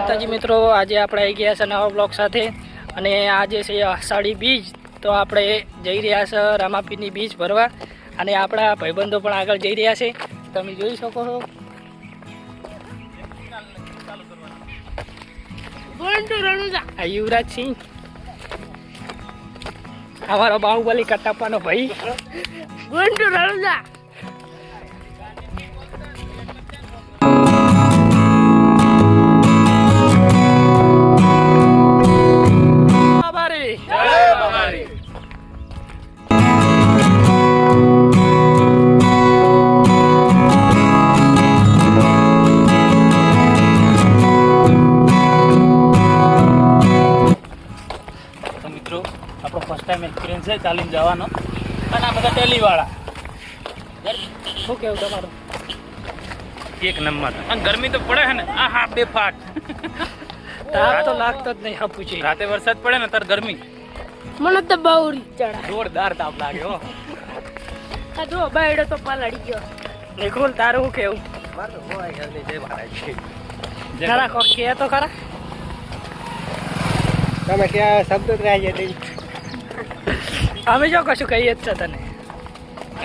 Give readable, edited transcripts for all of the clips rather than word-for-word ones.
માતાજી મિત્રો, આજે આપણે આવી ગયા છે નવા બ્લોગ સાથે અને આજે છે અષાઢી બીજ. તો આપણે જઈ રહ્યા છે રામાપીરની બીજ ભરવા અને આપણા ભાઈબંધો પણ આગળ જઈ રહ્યા છે. તમે જોઈ શકો છો. આ યુવરાજ સિંહ, અમારો બાહુબલી કટપ્પાનો ભાઈ ગુંડુ રણુજા. મિત્રો, આપણો ફર્સ્ટ ટાઈમ એક્સપિરિયન્સ છે ચાલીને જવાનો અને આ બધા ટેલીવાળા. શું કેવું તમારું? એક નંબર. અને ગરમી તો પડે છે ને, આ હા બે ફાટ. તાપ તો લાગતો જ નહીં. હપું છે રાતે વરસાદ પડે ને ત્યારે ગરમી મને તો બહુ ચડા જોરદાર તાપ લાગે હો. આ જો બાયડો તો પલાડી ગયો. નિકુલ, તારું શું કેવું? જરા કો કે તો ખરા. તમે ક્યાં શબ્દ જ રહ્યા છે? અમે જો કશું કહીએ જ છે તને.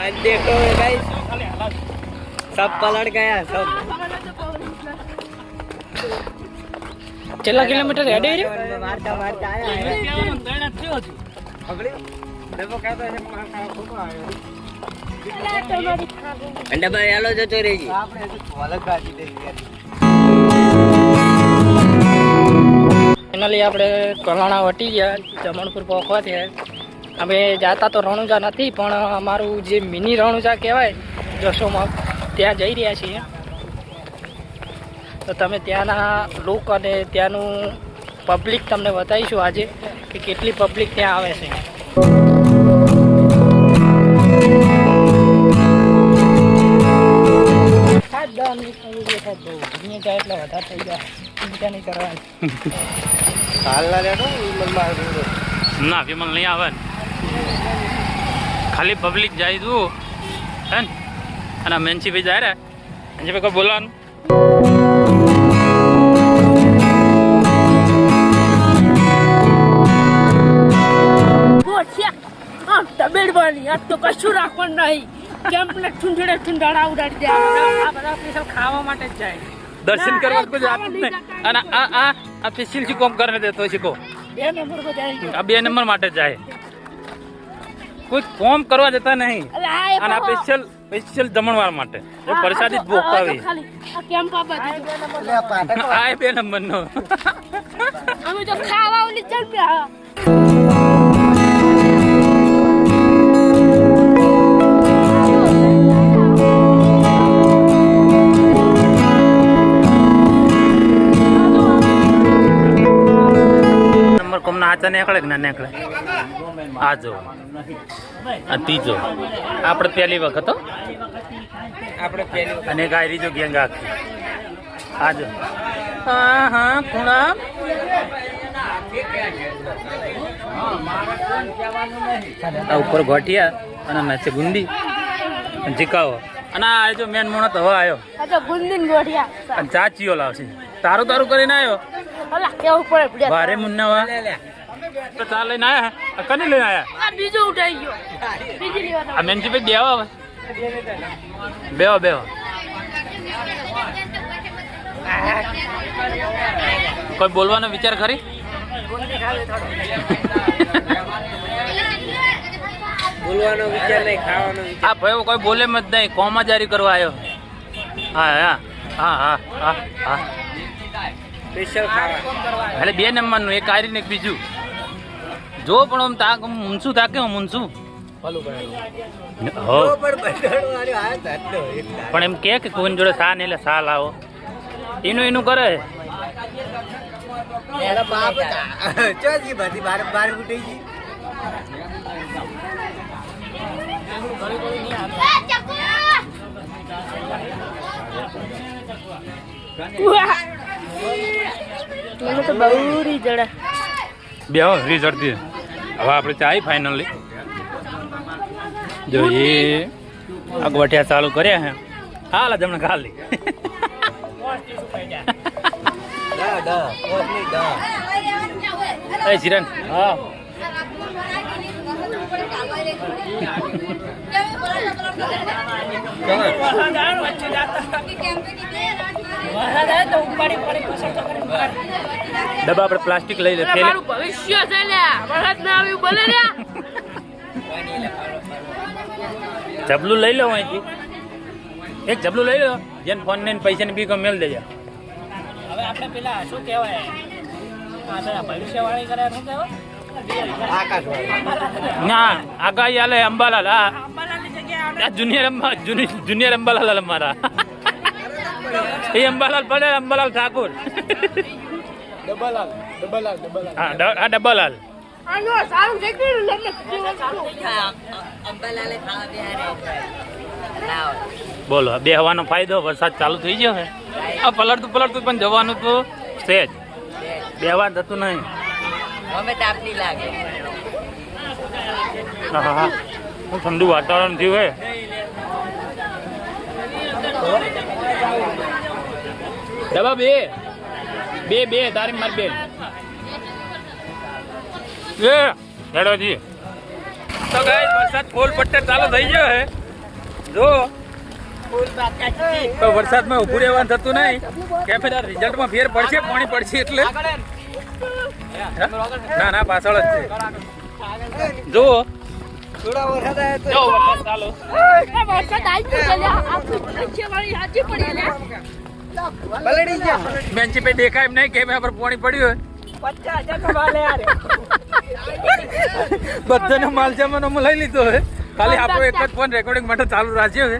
आज देखो गाइस, सब पलट गया सब. કેટલા કિલોમીટર હેડે રે? मारता मारता आया है. देखो क्या तो है फोटो आयो. अंडा भाई हेलो जतो रेजी. આપણે અલગ ગાડી દે યાર. ફાઇનલી આપણે કલાણા વટી ગયા, જમણપુર પહોંચવા થયા. અમે જાતા તો રણુજા નથી, પણ અમારું જે મિની રણુજા કહેવાય જશોમાં, ત્યાં જઈ રહ્યા છીએ. તો તમે ત્યાંના લુક અને ત્યાંનું પબ્લિક તમને બતાવીશું આજે કે કેટલી પબ્લિક ત્યાં આવે છે. એટલે વધારે થઈ જાય, ચિંતા નહીં કરવાની. ના વિમલ નહીં આવે ને, ખાલી પબ્લિક જાય તું હે ને. અને મેન્સી ભાઈ જાય રે, મેન્સી ભાઈ કોઈ બોલવાનું. તો કશું રાખવાનું નહીં. કેમ્પને ઠુંઠડે ઠુંડાડા ઉડાડી દે. આ બધા સ્પેશિયલ ખાવા માટે જ જાય, દર્શન કરવા કોઈ જાત જ નહીં. અને આ સ્પેશિયલ થી કોમ કરીને દેતો શીખો. 2 નંબર પર જાય. આ 2 નંબર માટે જ જાય, કોઈ કોમ કરવા જતા નહીં. અને આ સ્પેશિયલ જમણવાર માટે જો પ્રસાદી જ ભોગ પાવી. આ કેમ્પ આ બાજુ આ 2 નંબર નો. અમે તો ખાવા ઓલી ચાલ પે. કોમના હાચા નીકળે કે ના નીકળે? આ જો આ ત્રીજો આપણે પહેલી વખત હો, આપણે પેલી અને ગાય રીજો ગેંગ આખી. આ જો હા હા ખૂણા આ ઉપર ગોઠિયા અને મેચે ગુંદી જીકાવો. અને આ જો મેન મોણો તો હવે આવ્યો. આ તો ગુંદીન ગોઠિયા અને ચાચીઓ લાવશે. તારું તારું કરીને આવ્યો. ઓલા કેવું પડે ભારે મુન્નાવા તો ચા લઈને આયા. કને લઈને આયા? આ બીજો ઉઠાઈ ગયો. બીજી લેવા આ મેનજી ભાઈ દેવા હવે બેવા બેવા. કોઈ બોલવાનો વિચાર ખરી? બોલવાનો વિચાર નહીં, ખાવાનો વિચાર. આ ભાઈ કોઈ બોલે મત નહીં, કોમા જારી કરવા આવ્યો. હા હા હા હા હા હા સ્પેશિયલ ખાવા. એટલે 2 નંબરનું, એક આરીને એક બીજું. જો પણ આમ તાક મુનસું તાકે મુનસું હો. પણ એમ કે કોઈ જોડે સા ને એટલે સા લાવો, એનું કરે. એના બાપ ચોજી બધી બાર ઉઠી ગઈ. મને તો બહુ રી જડે. બેહો રિઝલ્ટ દે. હવે આપણે ચાઈ ફાઇનલી જો એ અગવટિયા ચાલુ કર્યા હે. હાલ જમણે ખાલી એ જીરન હા ડબ્બા આપણે પ્લાસ્ટિક લઈ લે થેલી ભવિષ્ય છે લ્યા વરસાદ ના આવ્યું બોલે લ્યા જબલું લઈ લો અહીંથી એક જબલું લઈ લો જેને ફોન ને પૈસા ને બી મેળ દેજો હવે આપણે પેલા શું કહેવાય ભવિષ્યવાણી કરે શું કહેવાય ના આગાહી આલે અંબાલાલ હા અંબાલાલની જગ્યાએ જુનિયર અંબાલાલ અમારા એ અંબાલાલ પટેલ અંબાલાલ ઠાકોર હા ડબ્બાલાલ આનો સારું દેખ્યું એટલે અંબાલાલે ખાવા બેહારે બોલો બેહવાનો ફાયદો વરસાદ ચાલુ થઈ ગયો હે આ પલળતું પણ જવાનું તો છે જ બેહવા થતું નહીં અમે તાપની લાગે હા હા હું ઠંડુ વાતાવરણ થયું હે ડબ્બા બે તારી માર બે એ હેડોજી તો ગાઈસ વરસાદ ફૂલ પટ્ટે ચાલુ થઈ ગયો હે જો તો વરસાદમાં ઊભું રહેવાનું થતું નહીં કે પેલા રિઝલ્ટમાં ફેર પડશે પાણી પડશે એટલે ના પાછળ જ છે જો જો વરસાદ ચાલુ વરસાદ આવી ગયો લ્યા આખું ભવિષ્યવાણી સાચી પડી લ્યા બેન્ચ પે દેખાય એમ નહીં કે મેં પર પાણી પડ્યું બધાનો માલ સામાન અમે લઈ લીધો હે ખાલી આપણો એક જ ફોન રેકોર્ડિંગ માટે ચાલુ રાખ્યો હે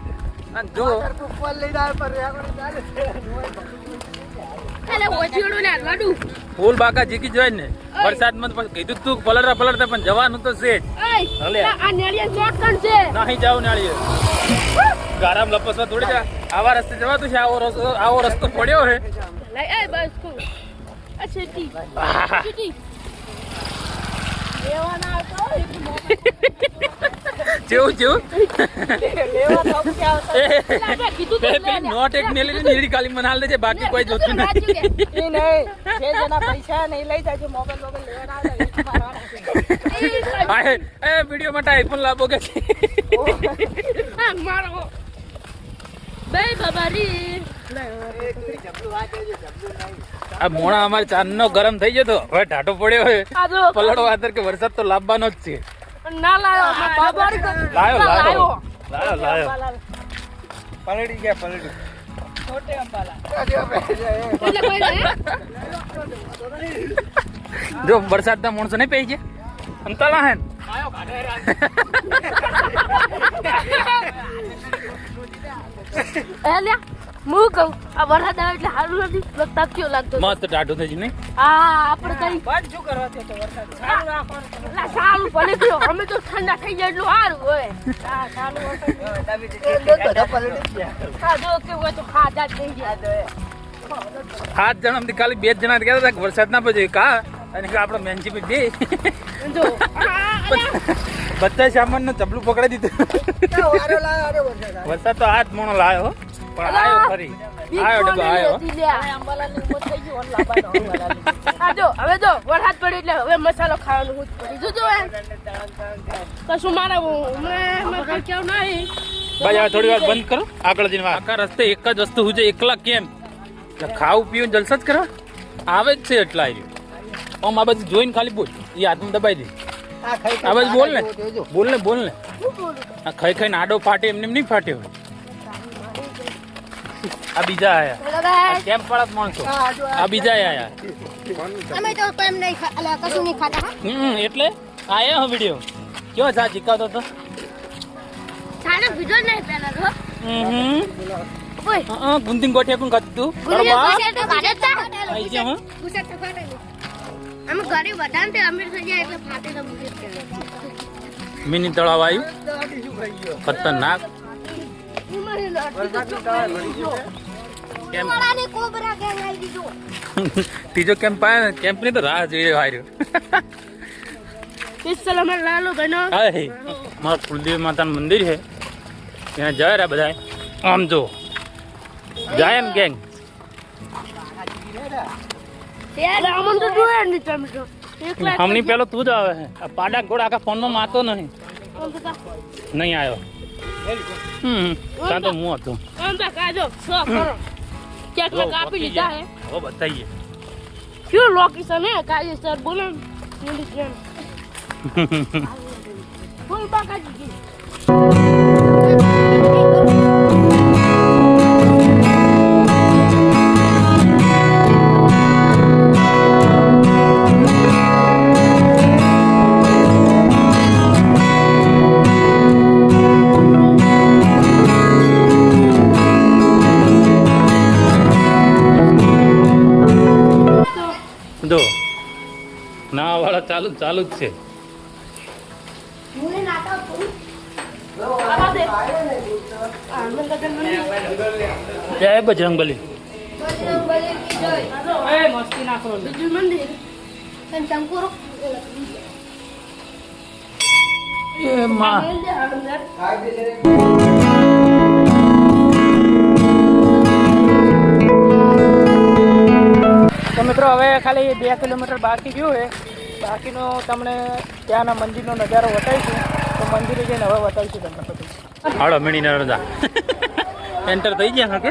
અને જો એટલે ઓછીડું ને લાડુ ફૂલ બાકા જીકી જોઈ ને વરસાદમાં તો કીધું તું પલળતા પણ જવાનું તો છે જ હલે આ નેળિયા ચોટકણ છે નહીં જાવ નાળીએ ગારામ લપસવા થોડી જા આવા રસ્તે જવાતું છે આવો રસ્તો પડ્યો હે લઈ એ બસ કો આ છેટી છેટી લેવાના આવતો જેવું કીધું તો નોટ એક ને લીધી નીડી ખાલી મનાલ દેજે બાકી કોઈ જોતું નહીં એ વિડિયો માટે આઈફોન લાવો કે હા મારો બે બાબારી આ મોણા અમારે ચાંદનો ગરમ થઈ ગયો તો હવે ઢાટો પડ્યો હોય આ જો પલળો આદર કે વરસાદ તો લાવવાનો જ છે ના લાયો બાબારી લાયો પલળી ગયા છોટે અંબાલાલ એટલે કોઈ ને જો વરસાદના માણસો નહીં પહી છે અંતલા હે એલ્યા હું કહું આ વરસાદ આવે એટલે સારું નથી તપક્યો લાગતો મસ્ત ટાઢું થઈ ને હા આપણે કઈ બંધ શું કરવા થયો તો વરસાદ સારું રાખવાનું ના સારું ભલે થયો અમે તો ઠંડા થઈ જાય એટલું સારું હોય હા ચાલુ હા જો કેવું હોય તો ખાધા જ થઈ જાય 7 જણા ખાલી 2 જણા કહેતા હતા કે વરસાદ ના પછી કા અને આપણે મેનજી બે જો બધા સામાન નું ચપલું પકડી દીધું વરસાદ તો આ જ મોણો લાયો પણ આવ્યો ખરી આવ્યો ડબ્બો આવ્યો જો હવે જો વરસાદ પડ્યો એટલે હવે મસાલો ખાવાનું હું પડી જો કશું મારે કેવું નહીં ભાઈ હવે થોડી વાર બંધ કરો આગળ જઈને આખા રસ્તે એક જ વસ્તુ હું છે એકલા કેમ ખાવું પીવું જલસા જ કરવા આવે જ છે એટલા આમ આ બધું જોઈને ખાલી બોલ એ હાથમાં દબાઈ દે આ બધું બોલ ને આ ખાઈને આડો ફાટે એમને નહીં ફાટ્યો આ બીજા આયા કેમ પડત માણસો આ બીજા આયા અમે તો એમ નહીં કશું નહીં ખાતા એટલે આયા વિડિયો કેવો સા ચીકાવતો તો સાને વિડિયો નહીં પેલા તો ઓય ગુંદિંગ ગોઠિયા કોણ ખાતું તું અમે ઘરે વધારે તે અમીર થઈ જાય એટલે ફાટે તો મુકેશ કરે મિની તળાવ આવ્યું ખતરનાક ત્રીજો કેમ્પ આવ્યો કેમ્પની તો રાહ જોઈ રહ્યો હાર્યો પિસ્તલ અમારે લાલો બનો હા મારા કુલદેવી માતાનું મંદિર છે ત્યાં જાય રહ્યા બધા આમ જો જાય એમ ગેંગ એટલે અમને તો જોયા નહીં તમે તો એકલા હમની પેલો તું જ આવે છે આ પાડા ગોળ આખા ફોનમાં મારતો નહીં આમ તો નહીં આવ્યો ત્યાં તો હું હતો કાજો સો કરો ક્યાંક કાપી લીધા હે હવે બતાવીએ શું લોકેશન હે કાજે સર બોલો ઇંગ્લિશ ફ્રેન્ડ બોલ બાકાજી જો ના વાળા ચાલુ ચાલુ જ છે જય બજરંગબલી મસ્તી નાખો બીજું મંદિર શંકર એ માં તો મિત્રો હવે ખાલી 2 કિલોમીટર બાકી ગયું છે બાકીનો તમને ત્યાંના મંદિરનો નજારો બતાવીશું તો મંદિરે જઈને હવે બતાવીશું તમને બધું હાડો મીણી નર્મદા એન્ટર થઈ ગયા કે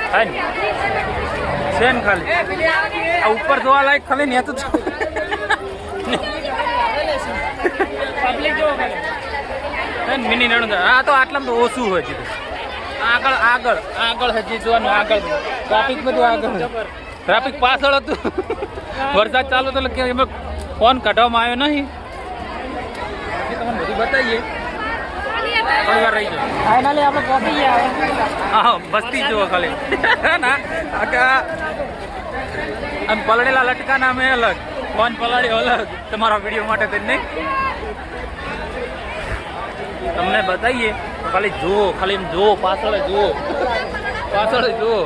હા ને છે ને ખાલી આ ઉપર જોવા લાયક ખાલી ને તો પબ્લિક જો મિની નર્મદા આ તો આટલામાં તો ઓછું હોય છે આગળ આગળ આગળ હજી જોવાનું આગળ ટ્રાફિક બધું આગળ ટ્રાફિક પાછળ હતું વરસાદ ચાલુ તો એટલે એમાં ફોન કાઢવામાં આવ્યો નહીં તમને બધું બતાવીએ થોડી વાર રહી જાય ફાઇનલી આપણે પહોંચી ગયા હા બસ્તી જુઓ ખાલી ના આમ પલળેલા લટકા નામે અલગ ફોન પલાળ્યો અલગ તમારા વિડીયો માટે તો નહીં તમને બતાવીએ ખાલી જુઓ ખાલી એમ જુઓ પાછળ જુઓ પાછળ જુઓ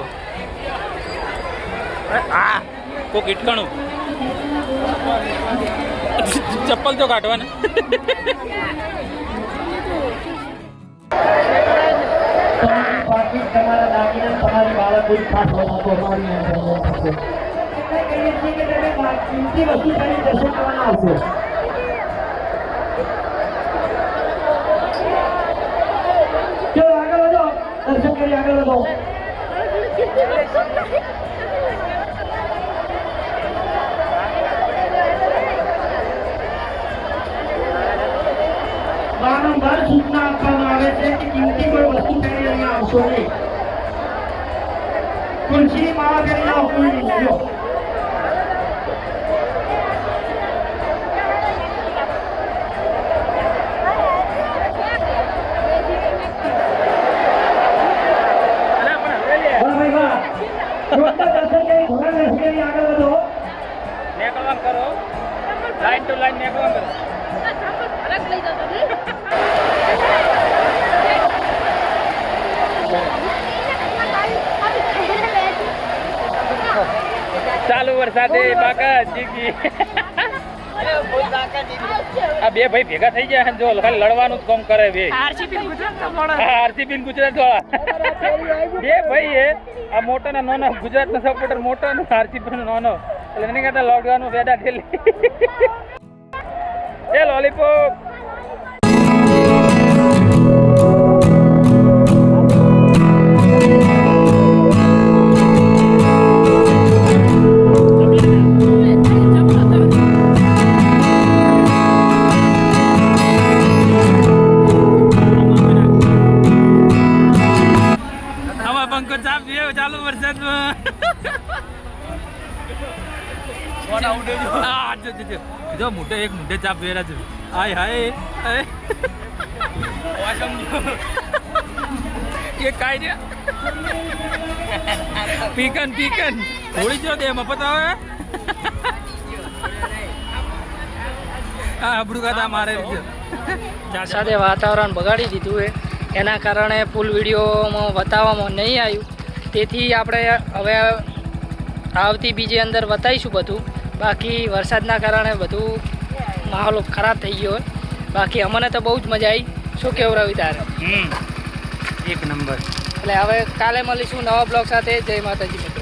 આ કોક ઇટકણું ચપ્પલ તો કાઢવાને તમારા દાગીના તમારી બાળકોની ખાસ વસ્તુ અમારી કિંમતી વસ્તુ કરી દર્શન કરવાના આવશે ચલો આગળ વધો દર્શન કરી આગળ વધો વારંવાર સૂચના આપવામાં આવે છે કે કિંમતી કોઈ વસ્તુ કરી અહીંયા આવશો નહીં તુલસીની માળા કરી લાવો કોઈ નહીં લ્યો નેકળવાન કરો લાઈન ટુ લાઈન નેકળવાન કરો ચાલુ વરસાદે બાકા જીગી આ બે ભાઈ ભેગા થઈ ગયા જો ખાલી લડવાનું જ કામ કરે બે આરસીબી ગુજરાત આરસીબી ગુજરાત વાળા બે ભાઈ હે આ મોટા ના નાના ગુજરાત નો સપોર્ટર મોટો ને આરસીબી નો નાનો એટલે એની કરતા લોકડાઉન પેદા થયેલી એ લોલીપોપ ચાલુ વરસાદમાં જો મોટે એક મોટે ચાપ વેરા છે હાય હાય એ કાઈ રે પીકન પીકન હોળી જો દે મફત આવે હા અબડું કાતા મારે સાથે વાતાવરણ બગાડી દીધું છે એના કારણે ફૂલ વિડીયોમાં બતાવવામાં નહીં આવ્યું તેથી આપણે હવે આવતી બીજી અંદર બતાવીશું બધું બાકી વરસાદના કારણે બધું માહોલ ખરાબ થઈ ગયો બાકી અમને તો બહુ જ મજા આવી શું કેવું રવિ તારે એક નંબર એટલે હવે કાલે મળીશું નવા બ્લોગ સાથે. જય માતાજી.